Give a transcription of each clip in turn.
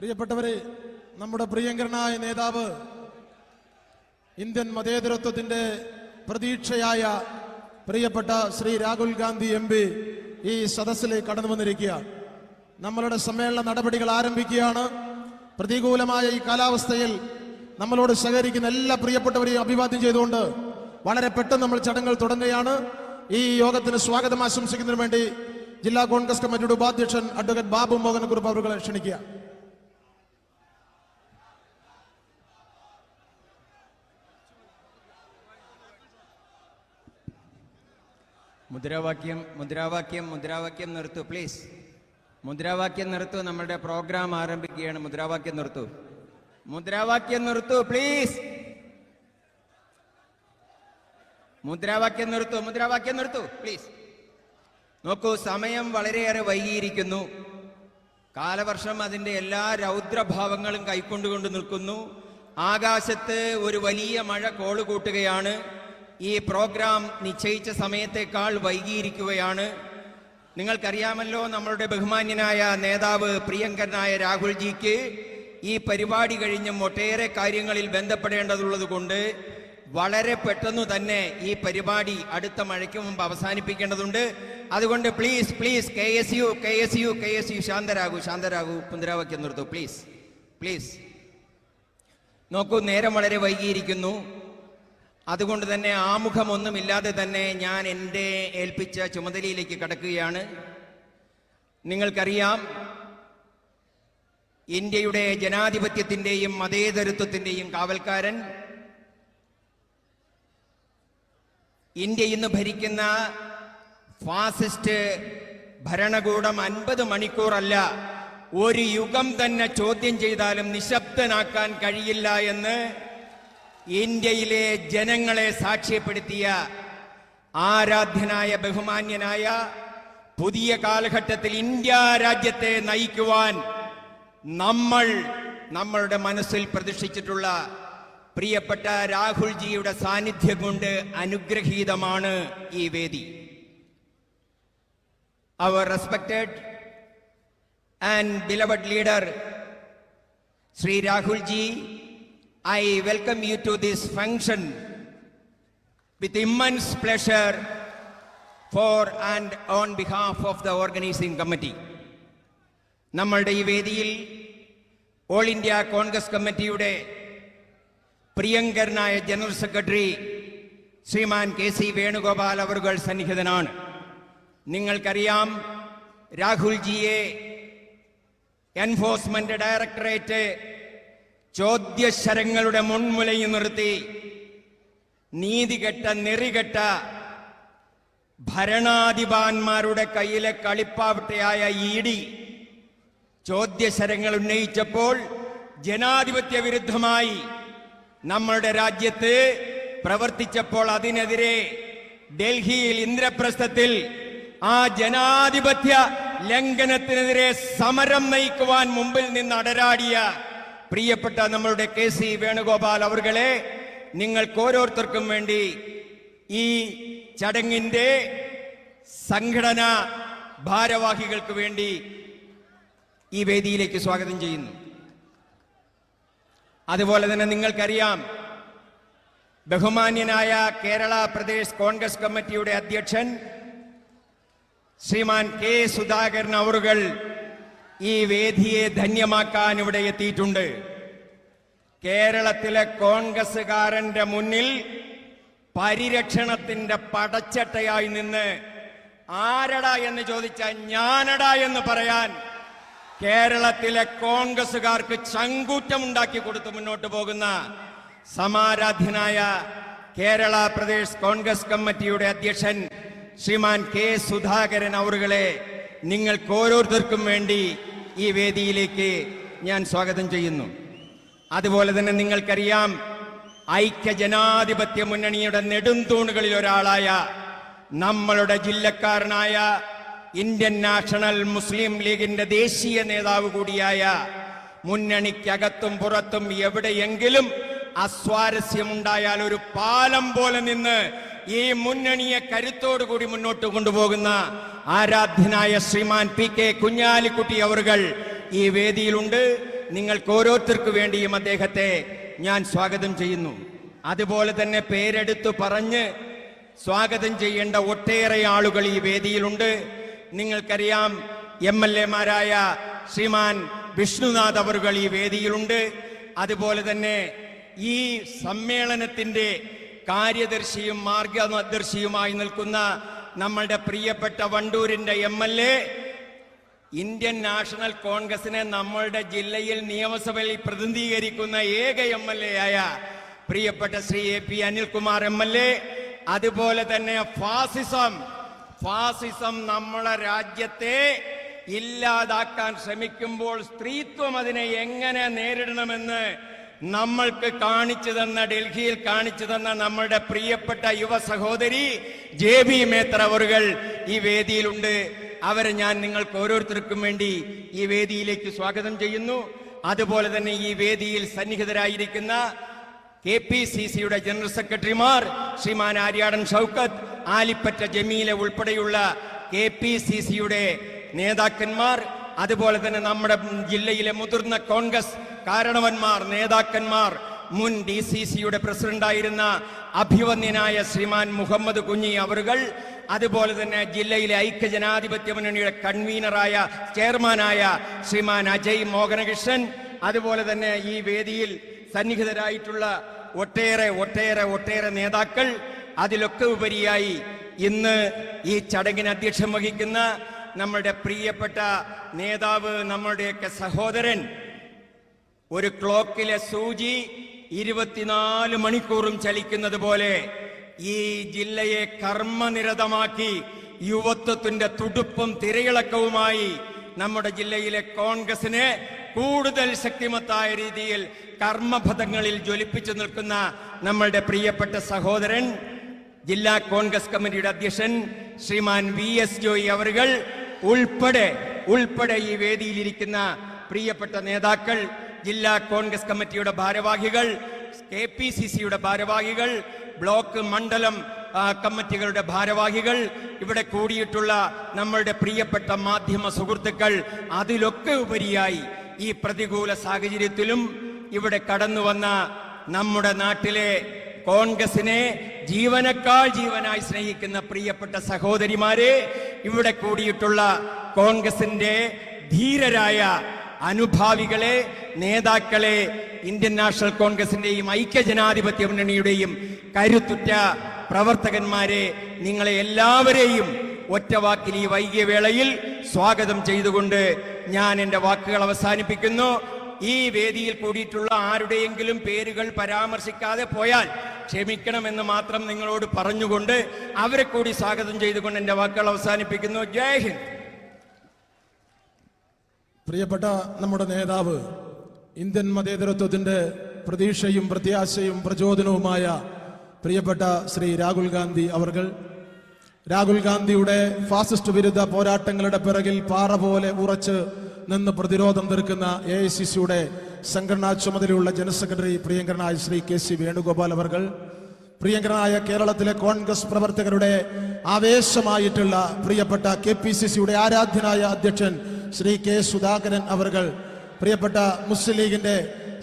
പ്രിയപ്പെട്ടവരെ, നമ്മുടെ പ്രിയങ്കരനായ നേതാവ് ഇന്ത്യൻ മതേതരത്വത്തിന്റെ പ്രതീക്ഷയായ പ്രിയപ്പെട്ട ശ്രീ രാഹുൽ ഗാന്ധി MP ഈ സദസ്സിലേക്ക് കടന്നു വന്നിരിക്കുക. നമ്മളുടെ സമ്മേളന നടപടികൾ ആരംഭിക്കുകയാണ്. പ്രതികൂലമായ ഈ കാലാവസ്ഥയിൽ നമ്മളോട് സഹകരിക്കുന്ന എല്ലാ പ്രിയപ്പെട്ടവരെയും അഭിവാദ്യം ചെയ്തുകൊണ്ട് വളരെ പെട്ടെന്ന് നമ്മൾ ചടങ്ങുകൾ തുടങ്ങുകയാണ്. ഈ യോഗത്തിന് സ്വാഗതം ആശംസിക്കുന്നതിന് വേണ്ടി ജില്ലാ കോൺഗ്രസ് കമ്മിറ്റിയുടെ ഉപാധ്യക്ഷൻ അഡ്വക്കേറ്റ് ബാബു മോഹൻ കുറുപ്പ് അവരെ ക്ഷണിക്കുക. മുദ്രാവാക്യം മുദ്രാവാക്യം മുദ്രാവാക്യം നിർത്തൂ പ്ലീസ്. മുദ്രാവാക്യം നിർത്തൂ. നമ്മുടെ പ്രോഗ്രാം ആരംഭിക്കുകയാണ്. മുദ്രാവാക്യം നിർത്തൂ. മുദ്രാവാക്യം നിർത്തൂ പ്ലീസ്. മുദ്രാവാക്യം നിർത്തൂ. മുദ്രാവാക്യം നിർത്തൂ പ്ലീസ്. നോക്കൂ, സമയം വളരെയേറെ വൈകിയിരിക്കുന്നു. കാലവർഷം അതിൻ്റെ എല്ലാ രൗദ്രഭാവങ്ങളും കൈക്കൊണ്ടുകൊണ്ട് നിൽക്കുന്നു. ആകാശത്ത് ഒരു വലിയ മഴ കോള് കൂട്ടുകയാണ്. ഈ പ്രോഗ്രാം നിശ്ചയിച്ച സമയത്തേക്കാൾ വൈകിയിരിക്കുകയാണ്. നിങ്ങൾക്കറിയാമല്ലോ, നമ്മളുടെ ബഹുമാന്യനായ നേതാവ് പ്രിയങ്കരനായ രാഹുൽജിക്ക് ഈ പരിപാടി കഴിഞ്ഞും ഒട്ടേറെ കാര്യങ്ങളിൽ ബന്ധപ്പെടേണ്ടതുള്ളത് കൊണ്ട് വളരെ പെട്ടെന്ന് തന്നെ ഈ പരിപാടി അടുത്ത മഴയ്ക്ക് മുമ്പ് അവസാനിപ്പിക്കേണ്ടതുണ്ട്. അതുകൊണ്ട് പ്ലീസ് പ്ലീസ് KSU ശാന്തരാകൂ. മുദ്രാവാക്യം നിർത്തൂ പ്ലീസ് പ്ലീസ്. നോക്കൂ, നേരം വളരെ വൈകിയിരിക്കുന്നു. അതുകൊണ്ട് തന്നെ ആമുഖമൊന്നുമില്ലാതെ തന്നെ ഞാൻ എൻ്റെ ഏൽപ്പിച്ച ചുമതലയിലേക്ക് കടക്കുകയാണ്. നിങ്ങൾക്കറിയാം, ഇന്ത്യയുടെ ജനാധിപത്യത്തിൻ്റെയും മതേതരത്വത്തിൻ്റെയും കാവൽക്കാരൻ, ഇന്ത്യ ഇന്ന് ഭരിക്കുന്ന ഫാസിസ്റ്റ് ഭരണകൂടം 50 മണിക്കൂറല്ല, ഒരു യുഗം തന്നെ ചോദ്യം ചെയ്താലും നിശബ്ദനാക്കാൻ കഴിയില്ല എന്ന് ഇന്ത്യയിലെ ജനങ്ങളെ സാക്ഷ്യപ്പെടുത്തിയ ആരാധ്യനായ ബഹുമാന്യനായ പുതിയ കാലഘട്ടത്തിൽ ഇന്ത്യ രാജ്യത്തെ നയിക്കുവാൻ നമ്മളുടെ മനസ്സിൽ പ്രതിഷ്ഠിച്ചിട്ടുള്ള പ്രിയപ്പെട്ട രാഹുൽജിയുടെ സാന്നിധ്യം കൊണ്ട് അനുഗ്രഹീതമാണ് ഈ വേദി. Our respected and beloved leader Sri Rahulji, I welcome you to this function with immense pleasure for and on behalf of the organizing committee. നമ്മളുടെ ഈ വേദിയിൽ ഓൾ ഇന്ത്യ കോൺഗ്രസ് കമ്മിറ്റിയുടെ പ്രിയങ്കരനായ ജനറൽ സെക്രട്ടറി ശ്രീമാൻ KC വേണുഗോപാൽ അവർ സന്നിഹിതനാണ്. നിങ്ങൾക്കറിയാം, രാഹുൽജിയെ എൻഫോഴ്സ്മെന്റ് ഡയറക്ടറേറ്റ് ചോദ്യശരങ്ങളുടെ മുൻമുലയിൽ നിർത്തി നീതികെട്ട നെറികെട്ട ഭരണാധിപന്മാരുടെ കയ്യിലെ കളിപ്പാവട്ടയായ ED ചോദ്യശരങ്ങൾ ഉന്നയിച്ചപ്പോൾ ജനാധിപത്യ വിരുദ്ധമായി നമ്മളുടെ രാജ്യത്ത് പ്രവർത്തിച്ചപ്പോൾ അതിനെതിരെ ഡൽഹിയിൽ ഇന്ദ്രപ്രസ്ഥത്തിൽ ആ ജനാധിപത്യ ലംഘനത്തിനെതിരെ സമരം നയിക്കുവാൻ മുമ്പിൽ നിന്ന് അടരാടിയ പ്രിയപ്പെട്ട നമ്മളുടെ KC വേണുഗോപാൽ അവர்களെ നിങ്ങൾക്ക് ഓരോരുത്തർക്കും വേണ്ടി ഈ ചടങ്ങിന്റെ സംഘടനാ ഭാരവാഹികൾക്ക് വേണ്ടി ഈ വേദിയിലേക്ക് സ്വാഗതം ചെയ്യുന്നു. അതുപോലെ തന്നെ നിങ്ങൾക്കറിയാം, ബഹുമാന്യനായ കേരള പ്രദേശ് കോൺഗ്രസ് കമ്മിറ്റിയുടെ അധ്യക്ഷൻ ശ്രീമാൻ K. സുധാകരൻ അവറുകൾ ഈ വേദിയെ ധന്യമാക്കാൻ ഇവിടെ എത്തിയിട്ടുണ്ട്. കേരളത്തിലെ കോൺഗ്രസുകാരന്റെ മുന്നിൽ പരിരക്ഷണത്തിന്റെ പടച്ചട്ടയായി നിന്ന് ആരടാ എന്ന് ചോദിച്ചാൽ ഞാനടാ എന്ന് പറയാൻ കേരളത്തിലെ കോൺഗ്രസുകാർക്ക് ചങ്കൂറ്റമുണ്ടാക്കി കൊടുത്ത് മുന്നോട്ട് പോകുന്ന സമാരാധ്യനായ കേരള പ്രദേശ് കോൺഗ്രസ് കമ്മിറ്റിയുടെ അധ്യക്ഷൻ ശ്രീമാൻ K. സുധാകരൻ അവറുകളെ നിങ്ങൾക്ക് ഓരോരുത്തർക്കും വേണ്ടി ഈ വേദിയിലേക്ക് ഞാൻ സ്വാഗതം ചെയ്യുന്നു. അതുപോലെ തന്നെ നിങ്ങൾക്കറിയാം, ഐക്യ ജനാധിപത്യ മുന്നണിയുടെ നെടുംതൂണുകളിൽ ഒരാളായ നമ്മളുടെ ജില്ലക്കാരനായ ഇന്ത്യൻ നാഷണൽ മുസ്ലിം ലീഗിന്റെ ദേശീയ നേതാവ് കൂടിയായ, മുന്നണിക്കകത്തും പുറത്തും എവിടെയെങ്കിലും അസ്വാരസ്യമുണ്ടായാൽ ഒരു പാലം പോലെ നിന്ന് ഈ മുന്നണിയെ കരുത്തോടുകൂടി മുന്നോട്ട് കൊണ്ടുപോകുന്ന ആരാധ്യനായ ശ്രീമാൻ PK കുഞ്ഞാലിക്കുട്ടി അവറുകൾ ഈ വേദിയിലുണ്ട്. നിങ്ങൾക്ക് ഓരോരുത്തർക്കു വേണ്ടിയും അദ്ദേഹത്തെ ഞാൻ സ്വാഗതം ചെയ്യുന്നു. അതുപോലെ തന്നെ പേരെടുത്തു പറഞ്ഞ് സ്വാഗതം ചെയ്യേണ്ട ഒട്ടേറെ ആളുകൾ ഈ വേദിയിലുണ്ട്. നിങ്ങൾക്കറിയാം, MLA-മാരായ ശ്രീമാൻ വിഷ്ണുനാഥ് അവറുകൾ ഈ വേദിയിലുണ്ട്. അതുപോലെ തന്നെ ഈ സമ്മേളനത്തിന്റെ കാര്യദർശിയും മാർഗദർശിയുമായി നിൽക്കുന്ന നമ്മളുടെ പ്രിയപ്പെട്ട വണ്ടൂരിന്റെ MLA, ഇന്ത്യൻ നാഷണൽ കോൺഗ്രസിനെ നമ്മളുടെ ജില്ലയിൽ നിയമസഭയിൽ പ്രതിനിധീകരിക്കുന്ന ഏക MLA ആയ പ്രിയപ്പെട്ട ശ്രീ AP അനിൽകുമാർ MLA. അതുപോലെ തന്നെ ഫാസിസം നമ്മളെ രാജ്യത്തെ ഇല്ലാതാക്കാൻ ശ്രമിക്കുമ്പോൾ സ്ത്രീത്വം അതിനെ എങ്ങനെ നേരിടണമെന്ന് നമ്മൾക്ക് കാണിച്ചു തന്ന, ഡൽഹിയിൽ കാണിച്ചു തന്ന നമ്മളുടെ പ്രിയപ്പെട്ട യുവ സഹോദരി JB മേത്ര അവറുകൾ ഈ വേദിയിലുണ്ട്. അവരെ ഞാൻ നിങ്ങൾക്ക് ഓരോരുത്തർക്കും വേണ്ടി ഈ വേദിയിലേക്ക് സ്വാഗതം ചെയ്യുന്നു. അതുപോലെ തന്നെ ഈ വേദിയിൽ സന്നിഹിതരായിരിക്കുന്ന KPCCയുടെ ജനറൽ സെക്രട്ടറിമാർ ശ്രീമാൻ ആര്യാടൻ ഷൗക്കത്ത്, ആലിപ്പറ്റ ജമീല ഉൾപ്പെടെയുള്ള KPCCയുടെ നേതാക്കന്മാർ, അതുപോലെ തന്നെ നമ്മുടെ ജില്ലയിലെ മുതിർന്ന കോൺഗ്രസ് കാരണവന്മാർ, നേതാക്കന്മാർ, മുൻ DCCയുടെ പ്രസിഡന്റായിരുന്ന അഭിവന്യനായ ശ്രീമാൻ മുഹമ്മദ് കുഞ്ഞി അവറുകൾ, അതുപോലെ തന്നെ ജില്ലയിലെ ഐക്യജനാധിപത്യ മുന്നണിയുടെ കൺവീനറായ ചെയർമാനായ ശ്രീമാൻ അജയ് മോഹനകൃഷ്ണൻ, അതുപോലെ തന്നെ ഈ വേദിയിൽ സന്നിഹിതരായിട്ടുള്ള ഒട്ടേറെ നേതാക്കൾ, അതിലൊക്കെ ഉപരിയായി ഇന്ന് ഈ ചടങ്ങിന് അധ്യക്ഷം വഹിക്കുന്ന നമ്മളുടെ പ്രിയപ്പെട്ട നേതാവ്, നമ്മളുടെയൊക്കെ സഹോദരൻ, ഒരു ക്ലോക്കിലെ സൂചി 24 മണിക്കൂറും ചലിക്കുന്നത് പോലെ ഈ ജില്ലയെ കർമ്മനിരതമാക്കി യുവത്വത്തിന്റെ തുടുപ്പും തിരയിളക്കവുമായി നമ്മുടെ ജില്ലയിലെ കോൺഗ്രസിനെ കൂടുതൽ ശക്തിമത്തായ രീതിയിൽ കർമ്മപഥങ്ങളിൽ ജ്വലിപ്പിച്ചു നിൽക്കുന്ന നമ്മളുടെ പ്രിയപ്പെട്ട സഹോദരൻ, ജില്ലാ കോൺഗ്രസ് കമ്മിറ്റിയുടെ അധ്യക്ഷൻ ശ്രീമാൻ VS ജോയി അവറുകൾ ഉൾപ്പെടെ ഈ വേദിയിലിരിക്കുന്ന പ്രിയപ്പെട്ട നേതാക്കൾ, ജില്ലാ കോൺഗ്രസ് കമ്മിറ്റിയുടെ ഭാരവാഹികൾ, KPCCയുടെ ഭാരവാഹികൾ, ബ്ലോക്ക് മണ്ഡലം കമ്മിറ്റികളുടെ ഭാരവാഹികൾ, ഇവിടെ കൂടിയിട്ടുള്ള നമ്മളുടെ പ്രിയപ്പെട്ട മാധ്യമ സുഹൃത്തുക്കൾ, അതിലൊക്കെ ഉപരിയായി ഈ പ്രതികൂല സാഹചര്യത്തിലും ഇവിടെ കടന്നു വന്ന നമ്മുടെ നാട്ടിലെ കോൺഗ്രസിനെ ജീവനായി സ്നേഹിക്കുന്ന പ്രിയപ്പെട്ട സഹോദരിമാരെ, ഇവിടെ കൂടിയിട്ടുള്ള കോൺഗ്രസിന്റെ ധീരരായ അനുഭാവികളെ, നേതാക്കളെ, ഇന്ത്യൻ നാഷണൽ കോൺഗ്രസിന്റെയും ഐക്യജനാധിപത്യ മുന്നണിയുടെയും കരുത്തുറ്റ പ്രവർത്തകന്മാരെ, നിങ്ങളെ എല്ലാവരെയും ഒറ്റവാക്കിൽ ഈ വൈകിയ വേളയിൽ സ്വാഗതം ചെയ്തുകൊണ്ട് ഞാൻ എൻ്റെ വാക്കുകൾ അവസാനിപ്പിക്കുന്നു. ഈ വേദിയിൽ കൂടിയിട്ടുള്ള ആരുടെയെങ്കിലും പേരുകൾ പരാമർശിക്കാതെ പോയാൽ ക്ഷമിക്കണമെന്ന് മാത്രം നിങ്ങളോട് പറഞ്ഞുകൊണ്ട് അവരെ കൂടി സ്വാഗതം ചെയ്തുകൊണ്ട് എൻ്റെ വാക്കുകൾ അവസാനിപ്പിക്കുന്നു. ജയ് ഹിന്ദ്. പ്രിയപ്പെട്ട നമ്മുടെ നേതാവ്, ഇന്ത്യൻ മതേതരത്വത്തിന്റെ പ്രതീക്ഷയും പ്രത്യാശയും പ്രചോദനവുമായ പ്രിയപ്പെട്ട ശ്രീ രാഹുൽ ഗാന്ധി അവർകൾ, രാഹുൽ ഗാന്ധിയുടെ ഫാസിസ്റ്റ് വിരുദ്ധ പോരാട്ടങ്ങളുടെ പിറകിൽ പാറ പോലെ ഉറച്ച് നിന്ന് പ്രതിരോധം തീർക്കുന്ന AICCയുടെ സംഘടനാ ചുമതലയുള്ള ജനറൽ സെക്രട്ടറി പ്രിയങ്കരനായ ശ്രീ KC വേണുഗോപാൽ അവർകൾ, പ്രിയങ്കരനായ കേരളത്തിലെ കോൺഗ്രസ് പ്രവർത്തകരുടെ ആവേശമായിട്ടുള്ള പ്രിയപ്പെട്ട KPCCയുടെ ആരാധ്യനായ അധ്യക്ഷൻ ശ്രീ K സുധാകരൻ അവർകൾ, പ്രിയപ്പെട്ട മുസ്ലിം ലീഗിന്റെ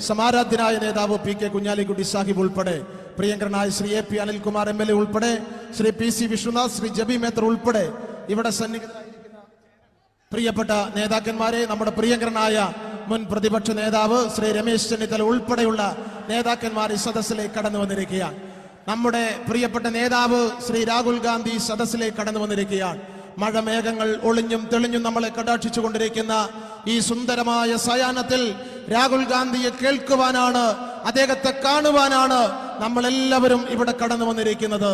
സമാരാധ്യനായ നേതാവ് PK കുഞ്ഞാലിക്കുട്ടി സാഹിബ് ഉൾപ്പെടെ, പ്രിയങ്കരനായ ശ്രീ AP അനിൽകുമാർ MLA ഉൾപ്പെടെ, ശ്രീ PC വിശ്വനാഥ്, ശ്രീ JB മേത്ര ഉൾപ്പെടെ ഇവിടെ സന്നിഹിതരായിരിക്കുന്ന പ്രിയപ്പെട്ട നേതാക്കന്മാരെ, നമ്മുടെ പ്രിയങ്കരനായ മുൻ പ്രതിപക്ഷ നേതാവ് ശ്രീ രമേശ് ചെന്നിത്തല ഉൾപ്പെടെയുള്ള നേതാക്കന്മാർ ഈ സദസ്സിലേക്ക് കടന്നു വന്നിരിക്കുകയാണ്. നമ്മുടെ പ്രിയപ്പെട്ട നേതാവ് ശ്രീ രാഹുൽ ഗാന്ധി സദസ്സിലേക്ക് കടന്നു വന്നിരിക്കുകയാണ്. മഴമേഘങ്ങൾ ഒളിഞ്ഞും തെളിഞ്ഞും നമ്മളെ കടാക്ഷിച്ചു കൊണ്ടിരിക്കുന്ന ഈ സുന്ദരമായ സായാഹ്നത്തിൽ രാഹുൽ ഗാന്ധിയെ കേൾക്കുവാനാണ്, അദ്ദേഹത്തെ കാണുവാനാണ് നമ്മളെല്ലാവരും ഇവിടെ കടന്നു വന്നിരിക്കുന്നത്.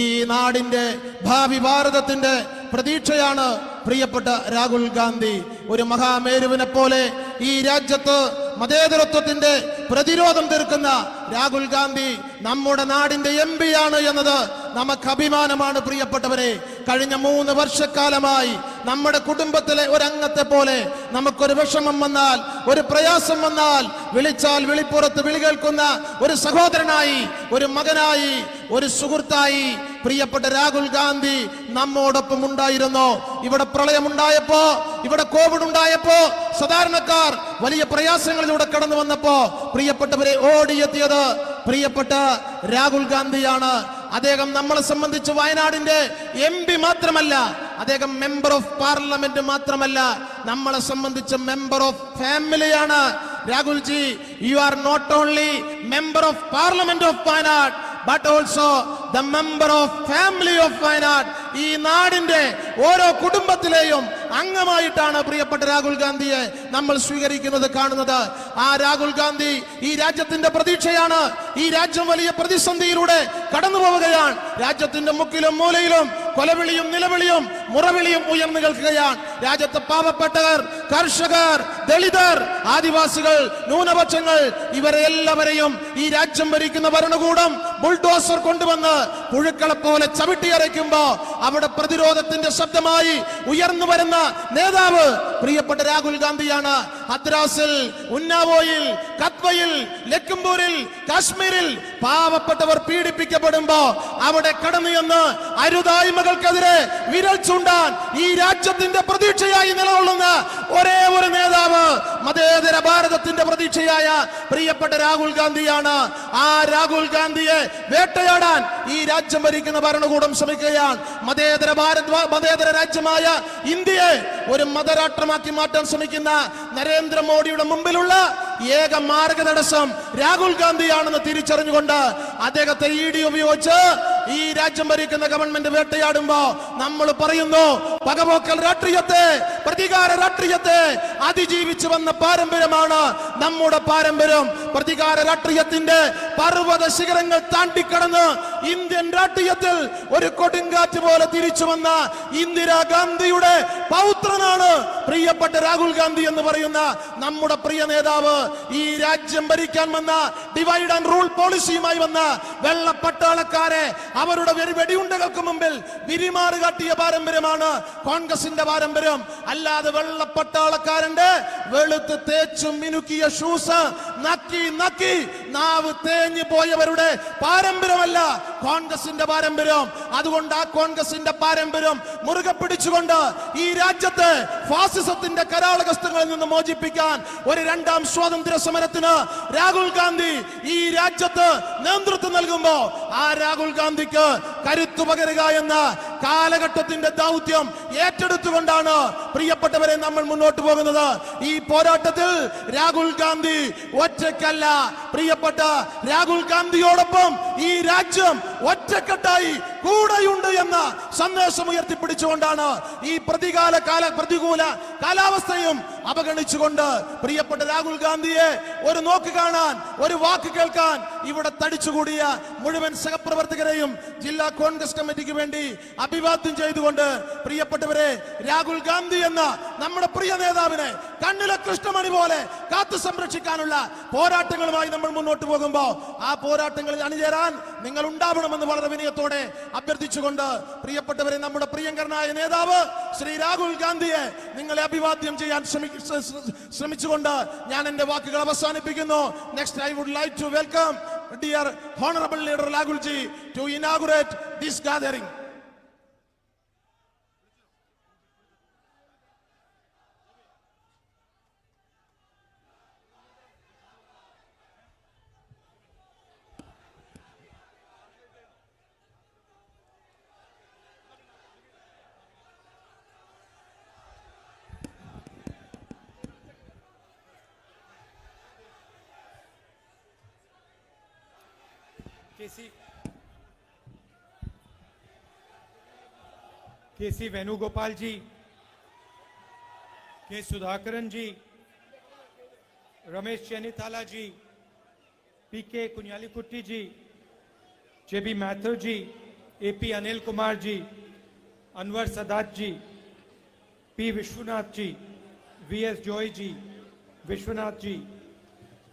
ഈ നാടിന്റെ ഭാവി ഭാരതത്തിന്റെ പ്രതീക്ഷയാണ് പ്രിയപ്പെട്ട രാഹുൽ ഗാന്ധി. ഒരു മഹാമേരുവിനെ പോലെ ഈ രാജ്യത്ത് മതേതരത്വത്തിന്റെ പ്രതിരോധം തീർക്കുന്ന രാഹുൽ ഗാന്ധി നമ്മുടെ നാടിന്റെ MP ആണ് എന്നത് നമുക്ക് അഭിമാനമാണ്. പ്രിയപ്പെട്ടവരെ, കഴിഞ്ഞ 3 വർഷക്കാലമായി നമ്മുടെ കുടുംബത്തിലെ ഒരംഗത്തെ പോലെ നമുക്കൊരു വിഷമം വന്നാൽ, ഒരു പ്രയാസം വന്നാൽ വിളിച്ചാൽ വിളിപ്പുറത്ത് വിളി കേൾക്കുന്ന ഒരു സഹോദരനായി, ഒരു മകനായി, ഒരു സുഹൃത്തായി പ്രിയപ്പെട്ട രാഹുൽ ഗാന്ധി നമ്മോടൊപ്പം ഉണ്ടായിരുന്നു. ഇവിടെ പ്രളയമുണ്ടായപ്പോ, ഇവിടെ കോവിഡ് ഉണ്ടായപ്പോ, സാധാരണക്കാർ വലിയ പ്രയാസങ്ങളിലൂടെ കടന്നു വന്നപ്പോ പ്രിയപ്പെട്ടവരെ ഓടിയെത്തിയത് പ്രിയപ്പെട്ട രാഹുൽ ഗാന്ധിയാണ്. അദ്ദേഹം നമ്മളെ സംബന്ധിച്ച് വയനാടിന്റെ MP മാത്രമല്ല, അദ്ദേഹം മെമ്പർ ഓഫ് പാർലമെന്റ് മാത്രമല്ല, നമ്മളെ സംബന്ധിച്ച് മെമ്പർ ഓഫ് ഫാമിലിയാണ്. Rahulji, you are not only member of parliament of Wayanad but also the member of family of Wayanad. ഈ നാടിന്റെ ഓരോ കുടുംബത്തിലെയും അംഗമായിട്ടാണ് പ്രിയപ്പെട്ട രാഹുൽ ഗാന്ധിയെ നമ്മൾ സ്വീകരിക്കുന്നത്, കാണുന്നത്. ആ രാഹുൽ ഗാന്ധി ഈ രാജ്യത്തിന്റെ പ്രതീക്ഷയാണ്. ഈ രാജ്യം വലിയ പ്രതിസന്ധിയിലൂടെ കടന്നു പോവുകയാണ്. രാജ്യത്തിന്റെ മുക്കിലും മൂലയിലും കൊലവിളിയും നിലവിളിയും മുറവിളിയും ഉയർന്നു കേൾക്കുകയാണ്. രാജ്യത്തെ പാവപ്പെട്ടവർ, കർഷകർ, ദളിതർ, ആദിവാസികൾ, ന്യൂനപക്ഷങ്ങൾ, ഇവരെ എല്ലാവരെയും ഈ രാജ്യം ഭരിക്കുന്ന ഭരണകൂടം ബുൾഡോസർ കൊണ്ടുവന്ന് പുഴുക്കളെ പോലെ ചവിട്ടിയരയ്ക്കുമ്പോ അവിടെ പ്രതിരോധത്തിന്റെ ശബ്ദമായി ഉയർന്നു വരുന്ന നേതാവ് പ്രിയപ്പെട്ട രാഹുൽ ഗാന്ധിയാണ്. ഹദ്രാസിൽ, ഉന്നാവോയിൽ, കത്വയിൽ, ലഖിംപൂരിൽ, കാശ്മീരിൽ പാവപ്പെട്ടവർ പീഡിപ്പിക്കപ്പെടുമ്പോ അവിടെ കടന്നു ചെന്ന് അരുതായ്മകൾക്കെതിരെ വിരൽ ചൂണ്ടാൻ ഈ രാജ്യത്തിന്റെ പ്രതീക്ഷയായി നിലകൊള്ളുന്ന ഒരേ ഒരു നേതാവ് മതേതര ഭാരതത്തിന്റെ പ്രതീക്ഷയായ പ്രിയപ്പെട്ട രാഹുൽ ഗാന്ധിയാണ്. ആ രാഹുൽ ഗാന്ധിയെ വേട്ടയാടാൻ ഈ രാജ്യം ഭരിക്കുന്ന ഭരണകൂടം ശ്രമിക്കുകയാണ്. മതേതര രാജ്യമായ ഇന്ത്യയെ ഒരു മതരാഷ്ട്രമാക്കി മാറ്റാൻ ശ്രമിക്കുന്ന നരേന്ദ്രമോദിയുടെ മുമ്പിലുള്ള ഏക മാർഗതടസ്സം രാഹുൽ ഗാന്ധിയാണെന്ന് തിരിച്ചറിഞ്ഞുകൊണ്ട് അദ്ദേഹത്തെ ED ഉപയോഗിച്ച് ഈ രാജ്യം ഭരിക്കുന്ന ഗവൺമെന്റ് വേട്ടയാടുമ്പോ നമ്മൾ പറയുന്നു, പകപോക്കൽ രാഷ്ട്രീയത്തെ, പ്രതികാര രാഷ്ട്രീയത്തെ അതിജീവിച്ചു വന്ന പാരമ്പര്യമാണ് നമ്മുടെ പാരമ്പര്യം. പ്രതികാര രാഷ്ട്രീയത്തിന്റെ പർവ്വത ശിഖരങ്ങൾ താണ്ടിക്കടന്ന് ഇന്ത്യൻ രാഷ്ട്രീയത്തിൽ ഒരു കൊടുങ്കാറ്റ് പോലെ തിരിച്ചു വന്ന ഇന്ദിരാഗാന്ധിയുടെ പൗത്രനാണ് പ്രിയപ്പെട്ട രാഹുൽ ഗാന്ധി എന്ന് പറയുന്ന നമ്മുടെ പ്രിയ നേതാവ്. ഈ രാജ്യം ഭരിക്കാൻ വന്ന ഡിവൈഡ് ആൻഡ് റൂൾ പോളിസിയുമായി വന്ന വെള്ളപ്പട്ടാളക്കാരെ അവരുടെ വെടിയുണ്ടകൾക്ക് മുമ്പിൽ വിരിമാറ് കാട്ടിയ പാരമ്പര്യമാണ് കോൺഗ്രസിന്റെ പാരമ്പര്യം. അല്ലാതെ വെള്ളപ്പട്ടാളക്കാരന്റെ വെളുത്ത് തേച്ചു മിനുക്കിയ ഷൂസ് നക്കി നക്കി നാവ് തേഞ്ഞു പോയവരുടെ പാരമ്പര്യമല്ല കോൺഗ്രസിന്റെ പാരമ്പര്യം. അതുകൊണ്ട് ആ കോൺഗ്രസിന്റെ പാരമ്പര്യം മുറുകെ പിടിച്ചുകൊണ്ട് ഈ രാജ്യത്തെ ഫാസിസത്തിന്റെ കരാളകസ്തങ്ങളിൽ നിന്ന് മോചിപ്പിക്കാൻ ഒരു രണ്ടാം സ്വാതന്ത്ര്യ സമരത്തിന് രാഹുൽ ഗാന്ധി ഈ രാജ്യത്ത് നേതൃത്വം നൽകുമ്പോ ആ രാഹുൽ ഗാന്ധിക്ക് കരുത്തു പകരുക എന്ന കാലഘട്ടത്തിന്റെ ദൗത്യം ഏറ്റെടുത്തുകൊണ്ടാണ് പ്രിയപ്പെട്ടവരെ നമ്മൾ മുന്നോട്ട് പോകുന്നത്. ഈ പോരാട്ടത്തിൽ രാഹുൽ ഗാന്ധി ഒറ്റയ്ക്കല്ല. പ്രിയപ്പെട്ട രാഹുൽ ഗാന്ധിയോടൊപ്പം ഈ രാജ്യം ഒറ്റക്കെട്ടായി കൂടെയുണ്ട് എന്ന സന്ദേശം ഉയർത്തിപ്പിടിച്ചുകൊണ്ടാണ് ഈ പ്രതികൂല കാലാവസ്ഥയും അവഗണിച്ചുകൊണ്ട് പ്രിയപ്പെട്ട രാഹുൽ ഗാന്ധിയെ ഒരു നോക്ക് കാണാൻ, ഒരു വാക്ക് കേൾക്കാൻ ഇവിടെ തടിച്ചുകൂടിയ മുഴുവൻ സഹപ്രവർത്തകരെയും ജില്ലാ കോൺഗ്രസ് കമ്മിറ്റിക്ക് വേണ്ടി അഭിവാദ്യം ചെയ്തുകൊണ്ട് പ്രിയപ്പെട്ടവരെ, രാഹുൽ ഗാന്ധി എന്ന നമ്മുടെ പ്രിയ നേതാവിനെ കണ്ണിലെ കൃഷ്ണമണി പോലെ കാത്തു സംരക്ഷിക്കാനുള്ള പോരാട്ടങ്ങളുമായി നമ്മൾ മുന്നോട്ട് പോകുമ്പോ ആ പോരാട്ടങ്ങളിൽ അണിചേരാൻ നിങ്ങൾ ഉണ്ടാവണമെന്ന് വളരെ വിനയത്തോടെ അഭ്യർത്ഥിച്ചുകൊണ്ട് പ്രിയപ്പെട്ടവരെ, നമ്മുടെ പ്രിയങ്കരനായ നേതാവ് ശ്രീ രാഹുൽ ഗാന്ധിയെ നിങ്ങളെ അഭിവാദ്യം ചെയ്യാൻ ശ്രമിച്ചുകൊണ്ട് ഞാൻ എന്റെ വാക്കുകൾ അവസാനിപ്പിക്കുന്നു. Next I would like to welcome dear honorable leader Rahul ji to inaugurate this gathering. केसी वेणुगोपाल जी, के सुधाकरन जी, रमेश चैनीथाला जी, PK कुनियालीकुट्टी ji, JB Mettur ji, AP Anil Kumar ji, Anwar Sadat ji, P Vishwanath ji, VS Joy ji, Vishwanath ji,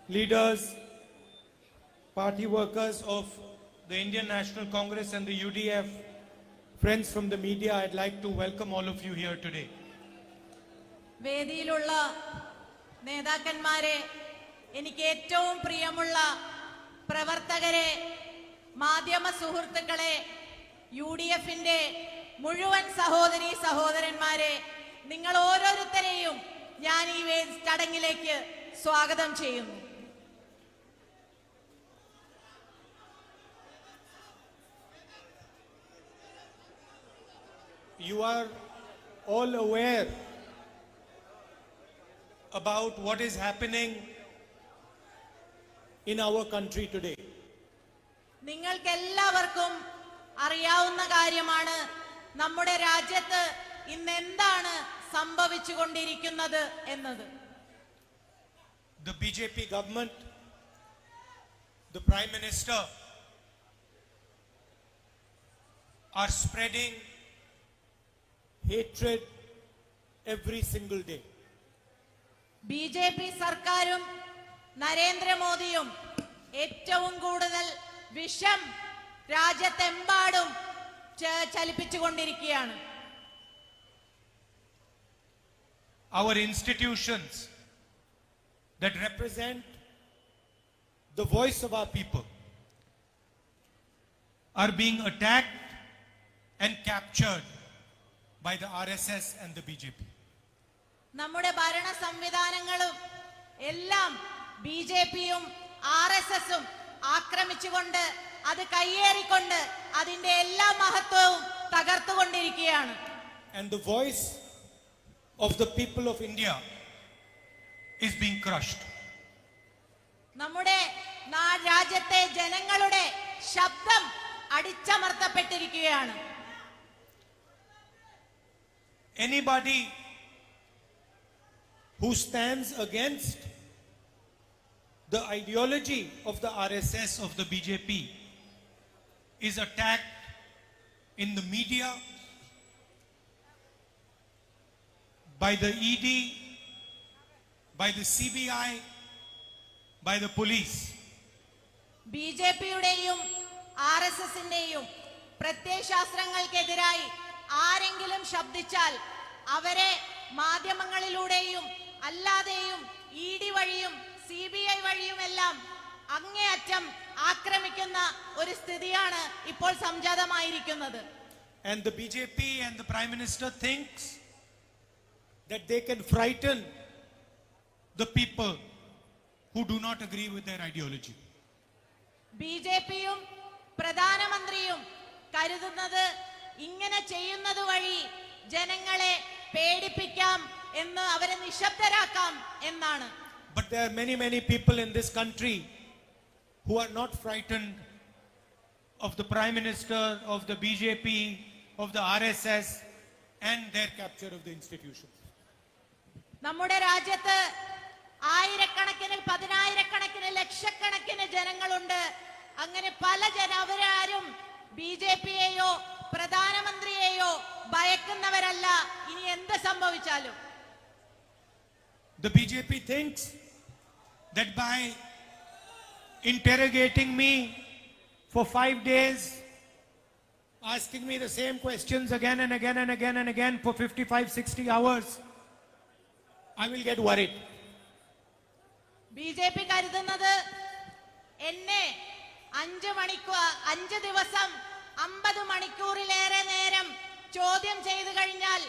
leaders, party workers of the Indian National Congress and the UDF, friends from the media, I'd like to welcome all of you here today. വേദിയിലുള്ള നേതാക്കന്മാരെ, എനിക്ക് ഏറ്റവും പ്രിയമുള്ള പ്രവർത്തകരെ, മാധ്യമ സുഹൃത്തുക്കളെ, UDFന്റെ മുഴുവൻ സഹോദരീ സഹോദരന്മാരെ, നിങ്ങൾ ഓരോരുത്തരെയും ഞാൻ ഈ ചടങ്ങിലേക്ക് സ്വാഗതം ചെയ്യുന്നു. You are all aware about what is happening in our country today. നിങ്ങൾക്ക് എല്ലാവർക്കും അറിയാവുന്ന കാര്യമാണ് നമ്മുടെ രാജ്യത്ത് ഇന്ന് എന്താണ് സംഭവിച്ചുകൊണ്ടിരിക്കുന്നത് എന്നത്. The BJP government, the Prime Minister are spreading hatred every single day. BJP സർക്കാരും നരേന്ദ്രമോദിയും ഏറ്റവും കൂടുതൽ വിഷം രാജ്യത്തെമ്പാടും ചലിപ്പിച്ചുകൊണ്ടിരിക്കുകയാണ്. Our institutions that represent the voice of our people are being attacked and captured by the RSS and the BJP. നമ്മുടെ ഭരണ സംവിധാനങ്ങളും എല്ലാം BJPയും RSSും ആക്രമിച്ചുകൊണ്ട് അത് കയ്യേറിക്കൊണ്ട് അതിന്റെ എല്ലാ മഹത്വവും തകർത്തുകൊണ്ടിരിക്കുകയാണ്. And the voice of the people of India is being crushed. നമ്മുടെ രാജ്യത്തെ ജനങ്ങളുടെ ശബ്ദം അടിച്ചമർത്തപ്പെട്ടിരിക്കുകയാണ്. Anybody who stands against the ideology of the RSS, of the BJP, is attacked in the media, by the ED, by the CBI, by the police. BJPയുടെയും RSSന്റെയും പ്രത്യയശാസ്ത്രങ്ങൾക്കെതിരായി ആരെങ്കിലും ശബ്ദിച്ചാൽ അവരെ മാധ്യമങ്ങളിലൂടെയും അല്ലാതെയും ED വഴിയും CBI വഴിയുമെല്ലാം അങ്ങേയറ്റം ആക്രമിക്കുന്ന ഒരു സ്ഥിതിയാണ് ഇപ്പോൾ സംജാതമായിരിക്കുന്നത്. And the BJP and the Prime Minister thinks that they can frighten the people who do not agree with their ideology. BJPയും പ്രധാനമന്ത്രിയും കരുതുന്നത് ഇങ്ങനെ ചെയ്യുന്നത് വഴി ജനങ്ങളെ പേടിപ്പിക്കാം എന്ന്, അവരെ നിശബ്ദരാക്കാം എന്നാണ്. But there are many people in this country who are not frightened of the Prime Minister, of the BJP, of the RSS and their capture of the institution. നമ്മുടെ രാജ്യത്ത് ആയിരക്കണക്കിന്, പതിനായിരക്കണക്കിന്, ലക്ഷക്കണക്കിന് ജനങ്ങളുണ്ട്. അങ്ങനെ പല അവരാരും BJPയെയോ പ്രധാനമന്ത്രിയെയോ ഭയക്കുന്നവരല്ല. ഇനി എന്ത് സംഭവിച്ചാലും The BJP thinks that by interrogating me for 5 days, asking me the same questions again and again and again and again for 55-60 hours, I will get worried. BJP കരുതുന്നത് എന്നെ 5 ദിവസം 50 മണിക്കൂറിലേറെ നേരം ചോദ്യം ചെയ്തു കഴിഞ്ഞാൽ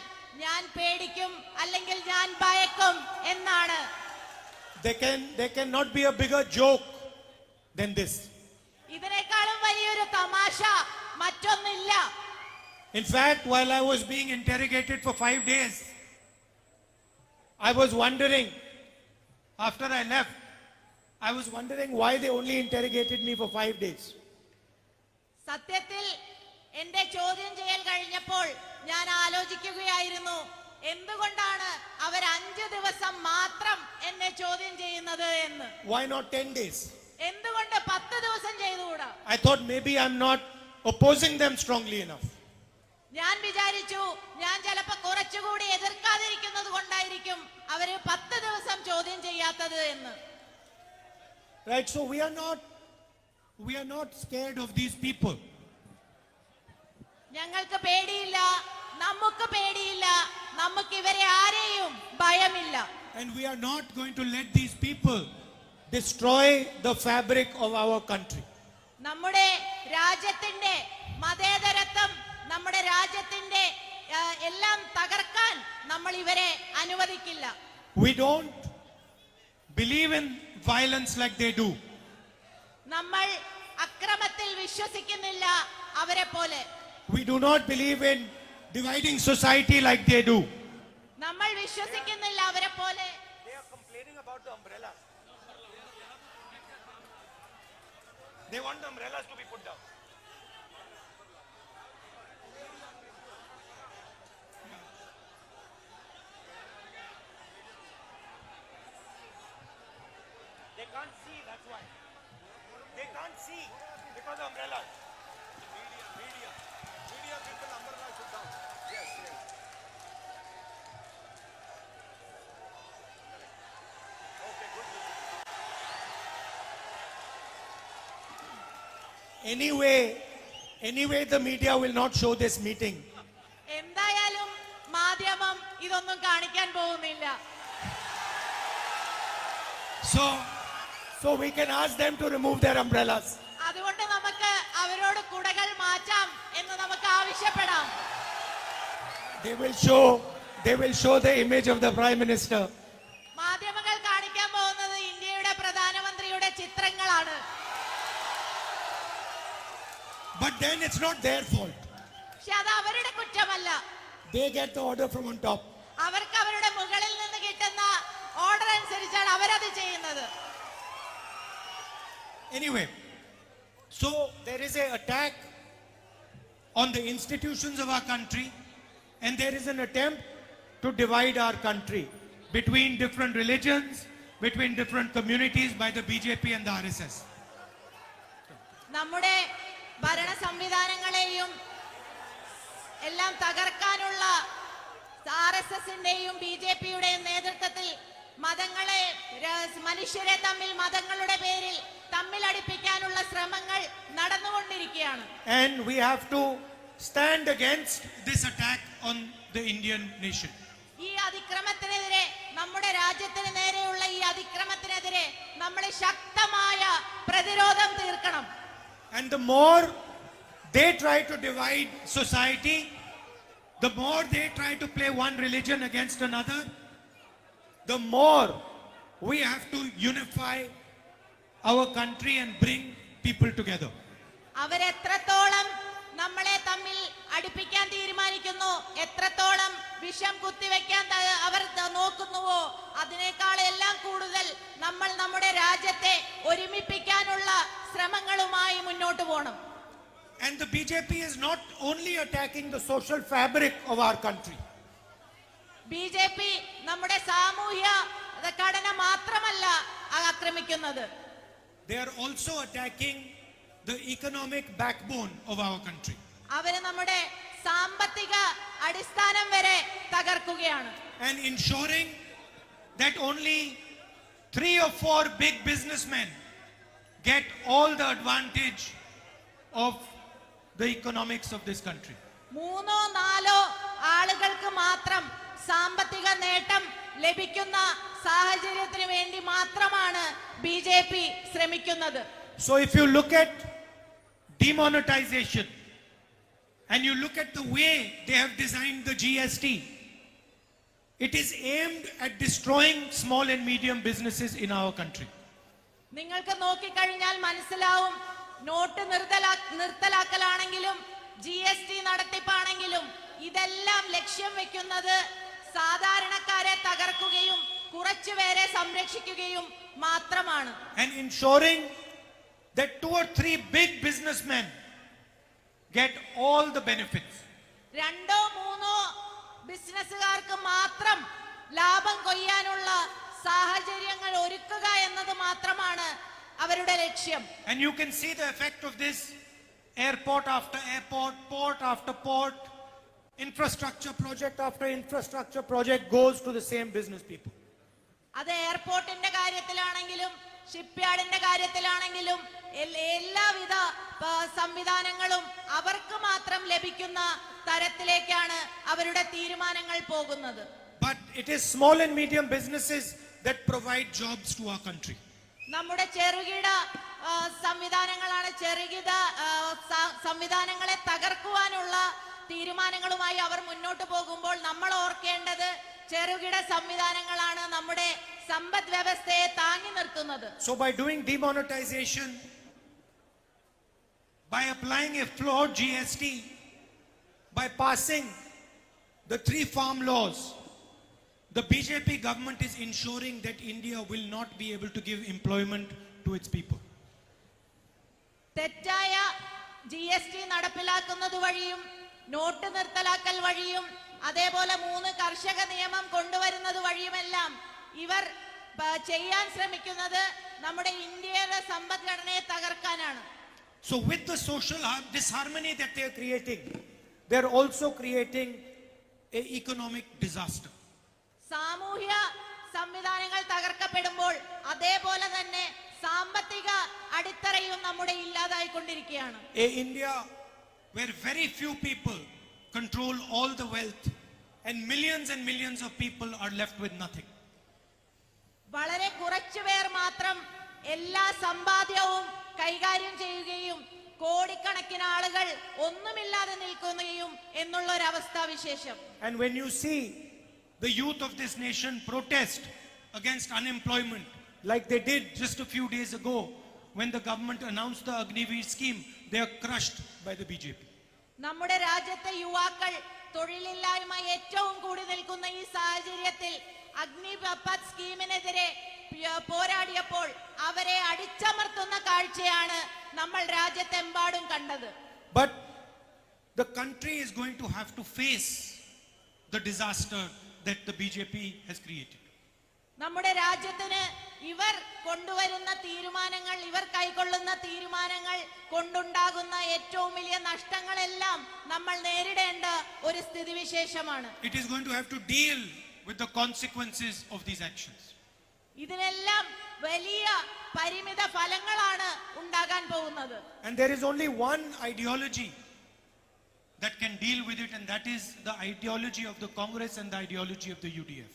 ഞാൻ പേടിക്കും, അല്ലെങ്കിൽ ഞാൻ ഭയക്കും എന്നാണ്. There cannot be a bigger joke than this. ഇതിനേക്കാളും വലിയൊരു തമാശ മറ്റൊന്നില്ല. In fact, while I was being interrogated for 5 days, I was wondering, after I left, I was wondering why they only interrogated me for 5 days. സത്യത്തിൽ എന്റെ ചോദ്യം ചെയ്യൽ കഴിഞ്ഞപ്പോൾ ഞാൻ ആലോചിക്കുകയായിരുന്നു, എന്തുകൊണ്ടാണ് അവർ 5 ദിവസം മാത്രം എന്നെ ചോദ്യം ചെയ്യുന്നത് എന്ന്. Why not 10 days? എന്തുകൊണ്ട് 10 ദിവസം ചെയ്തുകൂടാ? I thought maybe I'm not opposing them strongly enough. ഞാൻ വിചാരിച്ചു ഞാൻ ചിലപ്പോൾ കുറച്ചുകൂടി എതിർക്കാതിരിക്കുന്നത് കൊണ്ടായിരിക്കും അവര് 10 ദിവസം ചോദ്യം ചെയ്യാത്തത് എന്ന്. Right, so we are not scared of these people. ഞങ്ങൾക്ക് പേടിയില്ല, നമുക്ക് പേടിയില്ല, നമുക്ക് ഇവരെ ആരെയും ഭയമില്ല. And we are not going to let these people destroy the fabric of our country. നമ്മുടെ രാജ്യത്തിന്റെ മതേതരത്വം നമ്മുടെ രാജ്യത്തിന്റെ എല്ലാം തകർക്കാൻ നമ്മൾ ഇവരെ അനുവദിക്കില്ല. We don't believe in violence like they do. നമ്മൾ അക്രമത്തിൽ വിശ്വസിക്കുന്നില്ല അവരെ പോലെ. We do not believe in dividing society like they do. നമ്മൾ വിശ്വസിക്കുന്നില്ല അവരെ പോലെ. They are complaining about the umbrellas. They want the umbrellas to be put down. They can't see, that's why. They can't see because of umbrellas. Media people umbrellas put down. Yes. Okay, good. Anyway, the media will not show this meeting. എന്തായാലും മാധ്യമം ഇതൊന്നും കാണിക്കാൻ പോകുന്നില്ല. So we can ask them to remove their umbrellas. അതുകൊണ്ട് നമുക്ക് അവരോട് കുടകൾ മാറ്റാം എന്ന് നമുക്ക് ആവശ്യപ്പെടാം. They will show the image of the Prime Minister. മാധ്യമങ്ങൾ കാണിക്കാൻ പോകുന്നത് ഇന്ത്യയുടെ പ്രധാനമന്ത്രിയുടെ ചിത്രങ്ങളാണ്. But then it's not their fault. പക്ഷെ അത് അവരുടെ കുറ്റമല്ല. They get the order from on top. അവർക്ക് അവരുടെ മുകളിൽ നിന്ന് കിട്ടുന്ന ഓർഡർ അനുസരിച്ചാണ് അവരത് ചെയ്യുന്നത്. Anyway, so there is an attack on the institutions of our country, and there is an attempt to divide our country between different religions, between different communities by the BJP and the RSS. നമ്മുടെ ഭരണ സംവിധാനങ്ങളെയും എല്ലാം തകർക്കാനുള്ള RSSന്റെയും BJPയുടെയും നേതൃത്വത്തിൽ മതങ്ങളെ മനുഷ്യരെ തമ്മിൽ മതങ്ങളുടെ പേരിൽ തമ്മിലടിപ്പിക്കാനുള്ള ശ്രമങ്ങൾ നടന്നുകൊണ്ടിരിക്കുകയാണ്. And we have to stand against this attack on the Indian nation. ഈ അതിക്രമത്തിനെതിരെ നമ്മുടെ രാജ്യത്തിന് നേരെയുള്ള ഈ അതിക്രമത്തിനെതിരെ നമ്മൾ ശക്തമായ പ്രതിരോധം തീർക്കണം. And the more they try to divide society, the more they try to play one religion against another, the more we have to unify our country and bring people together. അവരെത്രത്തോളം നമ്മളെ തമ്മിൽ അടുപ്പിക്കാൻ തീരുമാനിക്കുന്നു, എത്രത്തോളം വിഷം കുത്തിവെക്കാൻ അവർ നോക്കുന്നുവോ അതിനേക്കാൾ എല്ലാം കൂടുതൽ നമ്മൾ നമ്മുടെ രാജ്യത്തെ ഒരുമിപ്പിക്കാനുള്ള ശ്രമങ്ങളുമായി മുന്നോട്ട് പോകണം. And the BJP is not only attacking the social fabric of our country. BJP നമ്മുടെ സാമൂഹ്യ ഘടന മാത്രമല്ല ആക്രമിക്കുന്നത്. They are also attacking the economic backbone of our country. അവര് നമ്മുടെ സാമ്പത്തിക അടിസ്ഥാനം വരെ തകർക്കുകയാണ്. And ensuring that only 3 or 4 big businessmen get all the advantage of the economics of this country. 3-4 ആളുകൾക്ക് മാത്രം സാമ്പത്തിക നേട്ടം ലഭിക്കുന്ന സാഹചര്യത്തിന് വേണ്ടി മാത്രമാണ് BJP ശ്രമിക്കുന്നത്. So if you look at demonetization and you look at the way they have designed the GST, it is aimed at destroying small and medium businesses in our country. നിങ്ങൾക്ക് നോക്കിക്കഴിഞ്ഞാൽ മനസ്സിലാവും, നോട്ട് നിർത്തലാക്കലാണെങ്കിലും GST നടത്തിപ്പാണെങ്കിലും ഇതെല്ലാം ലക്ഷ്യം വെക്കുന്നത് സാധാരണക്കാരെ തകർക്കുകയും കുറച്ചുപേരെ സംരക്ഷിക്കുകയും മാത്രമാണ്. And ensuring that 2 or 3 big businessmen get all the benefits. 2-3 ബിസിനസ്സുകാർക്ക് മാത്രം ലാഭം കൊയ്യാനുള്ള സാഹചര്യങ്ങൾ ഒരുക്കുക എന്നത് മാത്രമാണ് അവരുടെ ലക്ഷ്യം. And you can see the effect of this airport after airport, port after port, infrastructure project after infrastructure project goes to the same business people. അത് എയർപോർട്ടിന്റെ കാര്യത്തിലാണെങ്കിലും ഷിപ്പ്യാർഡിന്റെ കാര്യത്തിലാണെങ്കിലും എല്ലാവിധ സംവിധാനങ്ങളും അവർക്ക് മാത്രം ലഭിക്കുന്ന തരത്തിലേക്കാണ് അവരുടെ തീരുമാനങ്ങൾ പോകുന്നത്. But it is small and medium businesses that provide jobs to our country. നമ്മുടെ ചെറുകിട സംവിധാനങ്ങളാണ്, ചെറുകിട സംവിധാനങ്ങളെ തകർക്കുവാനുള്ള തീരുമാനങ്ങളുമായി അവർ മുന്നോട്ട് പോകുമ്പോൾ നമ്മൾ ഓർക്കേണ്ടത് ചെറുകിട സംവിധാനങ്ങളാണ് നമ്മുടെ സമ്പദ് വ്യവസ്ഥയെ താങ്ങി നിർത്തുന്നത്. So by doing demonetization, by applying a flawed GST, by passing the 3 farm laws, the BJP government is ensuring that India will not be able to give employment to its people. തെറ്റായ GST നടപ്പിലാക്കുന്നത് വഴിയും not നിർത്തലാക്കൽ വഴിയും അതേപോലെ 3 കർഷക നിയമം കൊണ്ടുവരുന്നത് വഴിയുമെല്ലാം ഇവർ ചെയ്യാൻ ശ്രമിക്കുന്നത് നമ്മുടെ ഇന്ത്യയുടെ സമ്പദ്ഘടനയെ തകർക്കാനാണ്. So with the social disharmony that they are creating, they are also creating a economic disaster. സാമൂഹ്യ സംവിധാനങ്ങൾ തകർക്കപ്പെടുമ്പോൾ അതേപോലെ തന്നെ സാമ്പത്തിക അടിത്തറയും നമ്മുടെ ഇല്ലാതായിക്കൊണ്ടിരിക്കുകയാണ്. A India where very few people control all the wealth and millions of people are left with nothing. വളരെ കുറച്ചു പേർ മാത്രം എല്ലാ സമ്പാദ്യവും കൈകാര്യം ചെയ്യുകയും കോടിക്കണക്കിന് ആളുകൾ ഒന്നുമില്ലാതെ നിൽക്കുകയും എന്നുള്ള ഒരു അവസ്ഥാവിശേഷം. And when you see the youth of this nation protest against unemployment like they did just a few days ago when the government announced the Agniveer scheme, they are crushed by the BJP. നമ്മുടെ രാജ്യത്തെ യുവാക്കൾ തൊഴിലില്ലായ്മ ഏറ്റവും കൂടി നിൽക്കുന്ന ഈ സാഹചര്യത്തിൽ അഗ്നിപഥ് സ്കീമിനെതിരെ പോരാടിയപ്പോൾ അവരെ അടിച്ചമർത്തുന്ന കാഴ്ചയാണ് നമ്മൾ രാജ്യത്തെമ്പാടും കണ്ടത്. But the country is going to have to face the disaster that the BJP has created. നമ്മുടെ രാജ്യത്തിന് ഇവർ കൊണ്ടുവരുന്ന തീരുമാനങ്ങൾ, ഇവർ കൈക്കൊള്ളുന്ന തീരുമാനങ്ങൾ കൊണ്ടുണ്ടാകുന്ന ഏറ്റവും വലിയ നഷ്ടങ്ങളെല്ലാം നമ്മൾ നേരിടേണ്ട ഒരു സ്ഥിതിവിശേഷമാണ്. It is going to have to deal with the consequences of these actions. ഇതിനെല്ലാം വലിയ പരിമിത ഫലങ്ങളാണ് ഉണ്ടാകാൻ പോകുന്നത്. And there is only one ideology that can deal with it, and that is the ideology of the Congress and the ideology of the UDF.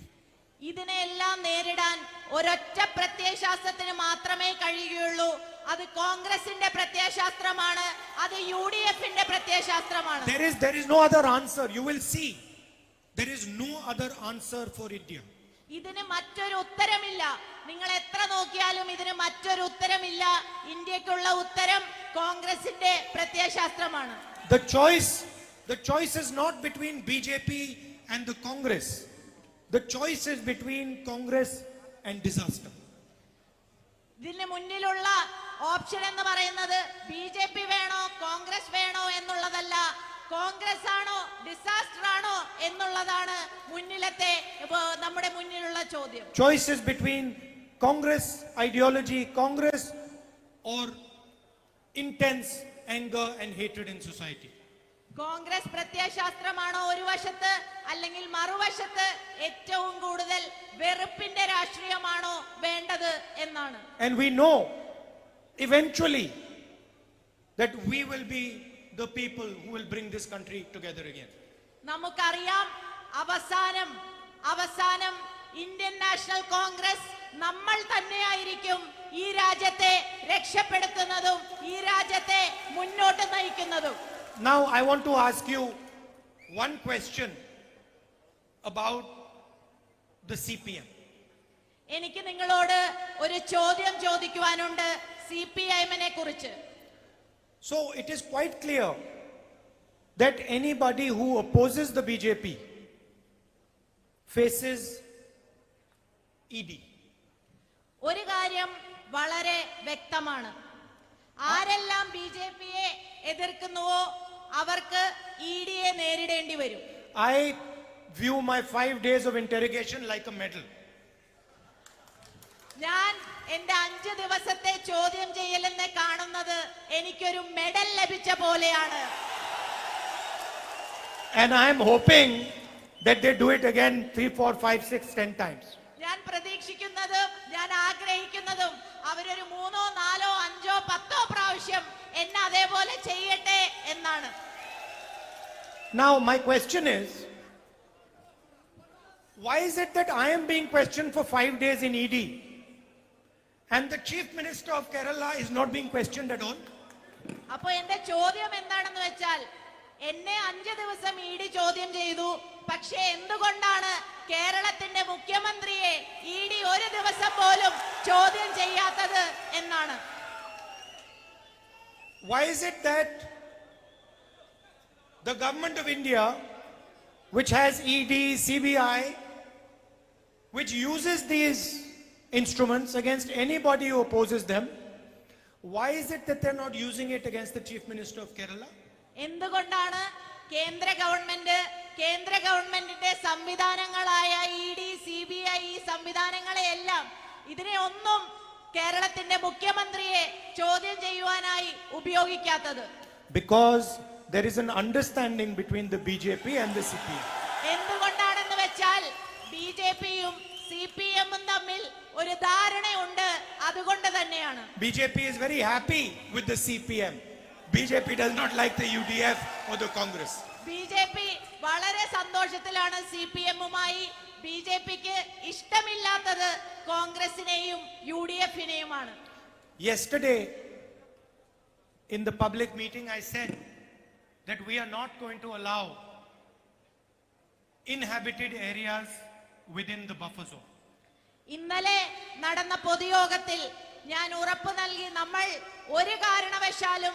ഇതിനെല്ലാം നേരിടാൻ ഒരൊറ്റ പ്രത്യയശാസ്ത്രത്തിന് മാത്രമേ കഴിയുകയുള്ളൂ. അത് കോൺഗ്രസിന്റെ പ്രത്യയശാസ്ത്രമാണ്, അത് UDFന്റെ പ്രത്യയശാസ്ത്രമാണ്. There is no other answer. You will see. There is no other answer for India. ഇതിന് മറ്റൊരു ഉത്തരമില്ല. നിങ്ങൾ എത്ര നോക്കിയാലും ഇതിന് മറ്റൊരു ഉത്തരമില്ല. ഇന്ത്യക്കുള്ള ഉത്തരം കോൺഗ്രസിന്റെ പ്രത്യയശാസ്ത്രമാണ്. The choice is not between BJP and the Congress. The choice is between Congress and disaster. ഇതിന് മുന്നിലുള്ള ഓപ്ഷൻ എന്ന് പറയുന്നത് BJP വേണോ കോൺഗ്രസ് വേണോ എന്നുള്ളതല്ല, കോൺഗ്രസ് ആണോ ഡിസാസ്റ്റർ ആണോ എന്നുള്ളതാണ് മുന്നിലത്തെ നമ്മുടെ മുന്നിലുള്ള ചോദ്യം. Choice is between Congress ideology, Congress or intense anger and hatred in society. Congress പ്രത്യയശാസ്ത്രമാണോ ഒരു വശത്ത്, അല്ലെങ്കിൽ മറുവശത്ത് ഏറ്റവും കൂടുതൽ വെറുപ്പിന്റെ രാഷ്ട്രീയമാണോ വേണ്ടത് എന്നാണ്. And we know eventually that we will be the people who will bring this country together again. നമുക്കറിയാം അവസാനം ഇന്ത്യൻ നാഷണൽ കോൺഗ്രസ് നമ്മൾ തന്നെയായിരിക്കും ഈ രാജ്യത്തെ രക്ഷപ്പെടുത്തുന്നതും ഈ രാജ്യത്തെ മുന്നോട്ട് നയിക്കുന്നതും. Now I want to ask you one question about the CPM. എനിക്ക് നിങ്ങളോട് ഒരു ചോദ്യം ചോദിക്കുവാനുണ്ട് CPM-നെ കുറിച്ച്. So it is quite clear that anybody who opposes the BJP faces ED. ഒരു കാര്യം വളരെ വ്യക്തമാണ്. ആരെല്ലാം BJP-യെ എതിർക്കുന്നുവോ അവർക്ക് ED-യെ നേരിടേണ്ടി വരും. I view my 5 days of interrogation like a medal. ഞാൻ എന്റെ 5 ദിവസത്തെ ചോദ്യം ചെയ്യലെന്നെ കാണുന്നത് എനിക്കൊരു മെഡൽ ലഭിച്ച പോലെയാണ്. And I am hoping that they do it again 3, 4, 5, 6, 10 times. ഞാൻ പ്രതീക്ഷിക്കുന്നതും ഞാൻ ആഗ്രഹിക്കുന്നതും അവരൊരു 3, 4, 5, 10 പ്രാവശ്യം എന്നെ അതേപോലെ ചെയ്യട്ടെ എന്നാണ്. Now my question is, why is it that I am being questioned for 5 days in ED And the Chief Minister of Kerala is not being questioned at all. അപ്പൊ എന്റെ ചോദ്യം എന്താണെന്ന് വെച്ചാൽ എന്നെ 5 ദിവസം ഇഡി ചോദ്യം ചെയ്തു, പക്ഷേ എന്തുകൊണ്ടാണ് കേരളത്തിന്റെ മുഖ്യമന്ത്രിയെ ഇഡി ഒരു ദിവസം പോലും ചോദ്യം ചെയ്യാത്തത് എന്നാണ്. Why is it that the government of India, which has ED, CBI, which uses these instruments against anybody who opposes them, why is it that they're not using it against the Chief Minister of Kerala? എന്തുകൊണ്ടാണ് കേന്ദ്ര ഗവൺമെന്റിന്റെ സംവിധാനങ്ങളായ ED, CBI ഈ സംവിധാനങ്ങളെയെല്ലാം ഇതിനെ ഒന്നും കേരളത്തിന്റെ മുഖ്യമന്ത്രിയെ ചോദ്യം ചെയ്യുവാനായി ഉപയോഗിക്കാത്തത്? Because there is an understanding between the BJP and the CPM. എന്തുകൊണ്ടാണെന്ന് വെച്ചാൽ ബിജെപിയും സിപിഎമ്മും തമ്മിൽ ഒരു ധാരണയുണ്ട്, അതുകൊണ്ട് തന്നെയാണ്. BJP is very happy with the CPM. BJP does not like the UDF or the Congress. BJP വളരെ സന്തോഷത്തിലാണ് സിപിഎമ്മുമായി. ബിജെപിക്ക് ഇഷ്ടമില്ലാത്തത് കോൺഗ്രസിനെയും യുഡിഎഫിനെയുമാണ്. Yesterday in the public meeting I said that we are not going to allow inhabited areas within the buffer zone. ഇന്നലെ നടന്ന പൊതുയോഗത്തിൽ ഞാൻ ഉറപ്പ് നൽകി, നമ്മൾ ഒരു കാരണവശാലും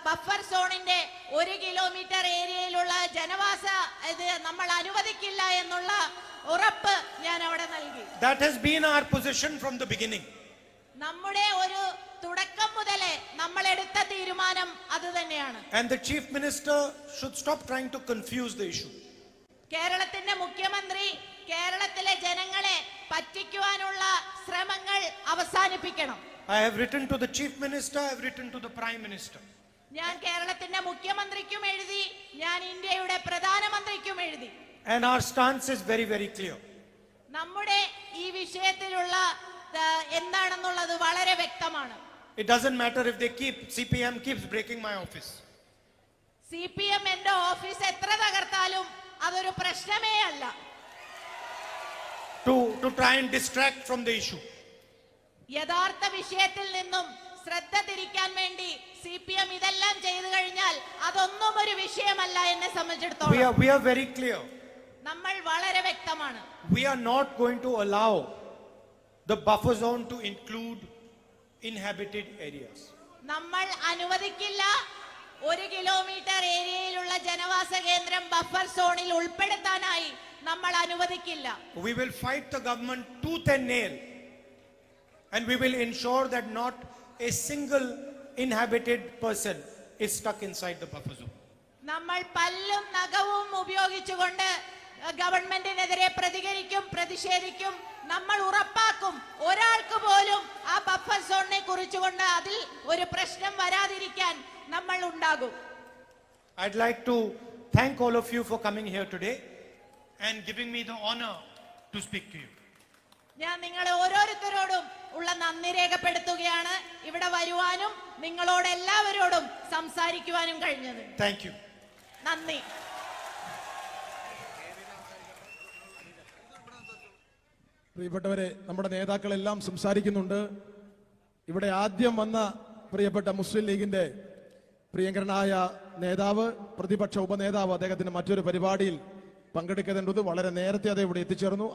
ബഫർ സോണിന്റെ 1 കിലോമീറ്റർ ഏരിയയിലുള്ള ജനവാസ ഇത് നമ്മൾ അനുവദിക്കില്ല എന്നുള്ള ഉറപ്പ് ഞാൻ അവിടെ നൽകി. That has been our position from the beginning. നമ്മുടെ ഒരു തുടക്കം മുതലേ നമ്മൾ എടുത്ത തീരുമാനം അത് തന്നെയാണ്. And the Chief Minister should stop trying to confuse the issue. കേരളത്തിന്റെ മുഖ്യമന്ത്രി കേരളത്തിലെ ജനങ്ങളെ പറ്റിക്കുവാനുള്ള ശ്രമങ്ങൾ അവസാനിപ്പിക്കണം. I have written to the Chief Minister, I have written to the Prime Minister. ഞാൻ കേരളത്തിന്റെ മുഖ്യമന്ത്രിക്കും എഴുതി, ഞാൻ ഇന്ത്യയുടെ പ്രധാനമന്ത്രിക്കും എഴുതി. And our stance is very, very clear. നമ്മുടെ ഈ വിഷയത്തിലുള്ള എന്താണെന്നുള്ളത് വളരെ വ്യക്തമാണ്. It doesn't matter if CPM keeps breaking my office. CPM എന്റെ ഓഫീസ് എത്ര തകർത്താലും അതൊരു പ്രശ്നമേ അല്ല. To try and distract from the issue. യഥാർത്ഥ വിഷയത്തിൽ നിന്നും ശ്രദ്ധ തിരിക്കാൻ വേണ്ടി സിപിഎം ഇതെല്ലാം ചെയ്തു കഴിഞ്ഞാൽ അതൊന്നും ഒരു വിഷയമല്ല എന്നെ സംബന്ധിച്ചിടത്തോളം. We are very clear. നമ്മൾ വളരെ വ്യക്തമാണ്. We are not going to allow the buffer zone to include inhabited areas. നമ്മൾ അനുവദിക്കില്ല 1 കിലോമീറ്റർ ഏരിയയിലുള്ള ജനവാസ കേന്ദ്രം ബഫർ സോണിൽ ഉൾപ്പെടുത്താനായി നമ്മൾ അനുവദിക്കില്ല. We will fight the government tooth and nail, and we will ensure that not a single inhabited person is stuck inside the buffer zone. നമ്മൾ പല്ലും നഖവും ഉപയോഗിച്ചുകൊണ്ട് ഗവൺമെന്റിനെതിരെ പ്രതിഷേധിക്കും. നമ്മൾ ഉറപ്പാക്കും ഒരാൾക്ക് പോലും ആ ബഫർ സോണിനെ കുറിച്ചുകൊണ്ട് അതിൽ ഒരു പ്രശ്നം വരാതിരിക്കാൻ നമ്മൾ ഉണ്ടാകും. I'd like to thank all of you for coming here today and giving me the honor to speak to you. ഞാൻ നിങ്ങളെ ഓരോരുത്തരോടും ഉള്ള നന്ദി രേഖപ്പെടുത്തുകയാണ്, ഇവിടെ വരുവാനും നിങ്ങളോട് എല്ലാവരോടും സംസാരിക്കുവാനും കഴിഞ്ഞത്. Thank you. നന്ദി. പ്രിയപ്പെട്ടവരെ, നമ്മുടെ നേതാക്കളെല്ലാം സംസാരിക്കുന്നുണ്ട്. ഇവിടെ ആദ്യം വന്ന പ്രിയപ്പെട്ട മുസ്ലിം ലീഗിന്റെ പ്രിയങ്കരനായ നേതാവ്, പ്രതിപക്ഷ ഉപനേതാവ്, അദ്ദേഹത്തിന് മറ്റൊരു പരിപാടിയിൽ പങ്കെടുക്കേണ്ടത് വളരെ നേരത്തെ ഇവിടെ എത്തിച്ചേർന്നു.